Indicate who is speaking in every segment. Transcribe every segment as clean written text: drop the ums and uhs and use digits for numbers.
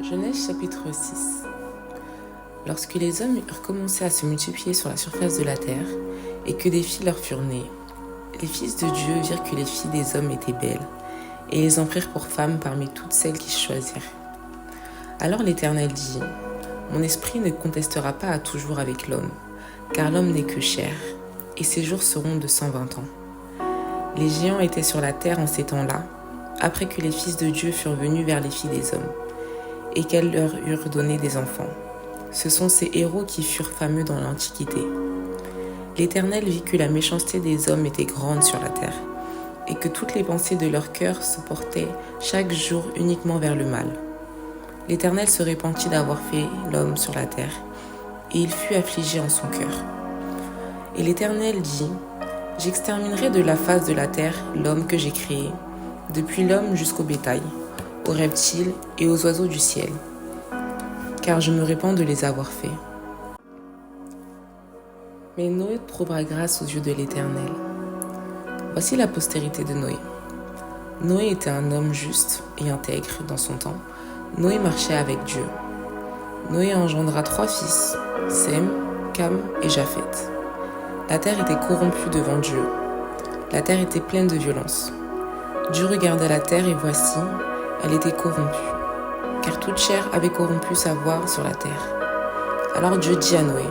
Speaker 1: Genèse chapitre 6. Lorsque les hommes eurent commencé à se multiplier sur la surface de la terre, et que des filles leur furent nées, les fils de Dieu virent que les filles des hommes étaient belles, et ils en prirent pour femmes parmi toutes celles qu'ils choisirent. Alors l'Éternel dit : Mon esprit ne contestera pas à toujours avec l'homme, car l'homme n'est que chair, et ses jours seront de 120 ans. Les géants étaient sur la terre en ces temps-là, après que les fils de Dieu furent venus vers les filles des hommes, et qu'elles leur eurent donné des enfants. Ce sont ces héros qui furent fameux dans l'Antiquité. L'Éternel vit que la méchanceté des hommes était grande sur la terre, et que toutes les pensées de leur cœur se portaient chaque jour uniquement vers le mal. L'Éternel se repentit d'avoir fait l'homme sur la terre, et il fut affligé en son cœur. Et l'Éternel dit : J'exterminerai de la face de la terre l'homme que j'ai créé, depuis l'homme jusqu'au bétail, aux reptiles et aux oiseaux du ciel, car je me répands de les avoir faits. Mais Noé trouvera grâce aux yeux de l'Éternel. Voici la postérité de Noé. Noé était un homme juste et intègre dans son temps. Noé marchait avec Dieu. Noé engendra 3 fils, Sem, Cam et Japheth. La terre était corrompue devant Dieu. La terre était pleine de violence. Dieu regarda la terre et voici, elle était corrompue, car toute chair avait corrompu sa voie sur la terre. Alors Dieu dit à Noé :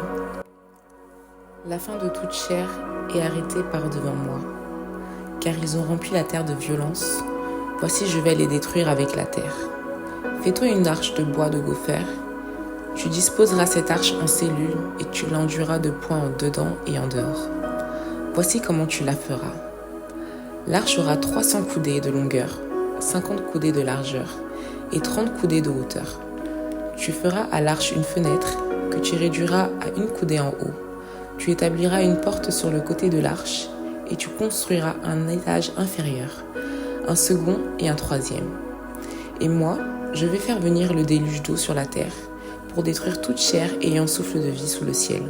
Speaker 1: La fin de toute chair est arrêtée par devant moi, car ils ont rempli la terre de violence. Voici, je vais les détruire avec la terre. Fais-toi une arche de bois de gopher. Tu disposeras cette arche en cellules et tu l'enduiras de points en dedans et en dehors. Voici comment tu la feras. L'arche aura 300 coudées de longueur, 50 coudées de largeur et 30 coudées de hauteur. Tu feras à l'arche une fenêtre que tu réduiras à 1 coudée en haut. Tu établiras une porte sur le côté de l'arche et tu construiras un étage inférieur, un second et un troisième. Et moi, je vais faire venir le déluge d'eau sur la terre pour détruire toute chair ayant souffle de vie sous le ciel.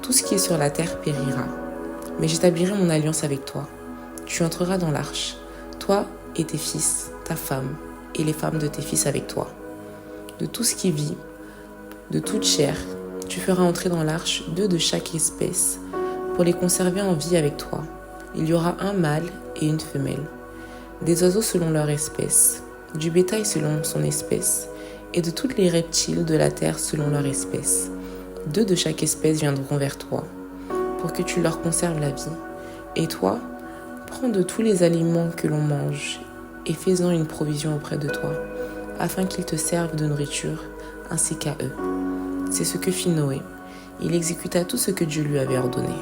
Speaker 1: Tout ce qui est sur la terre périra. Mais j'établirai mon alliance avec toi. Tu entreras dans l'arche, toi et tes fils, ta femme, et les femmes de tes fils avec toi. De tout ce qui vit, de toute chair, tu feras entrer dans l'arche 2 de chaque espèce, pour les conserver en vie avec toi. Il y aura un mâle et une femelle, des oiseaux selon leur espèce, du bétail selon son espèce, et de tous les reptiles de la terre selon leur espèce. 2 de chaque espèce viendront vers toi, pour que tu leur conserves la vie. Et toi, prends de tous les aliments que l'on mange, et fais-en une provision auprès de toi, afin qu'ils te servent de nourriture, ainsi qu'à eux. C'est ce que fit Noé. Il exécuta tout ce que Dieu lui avait ordonné.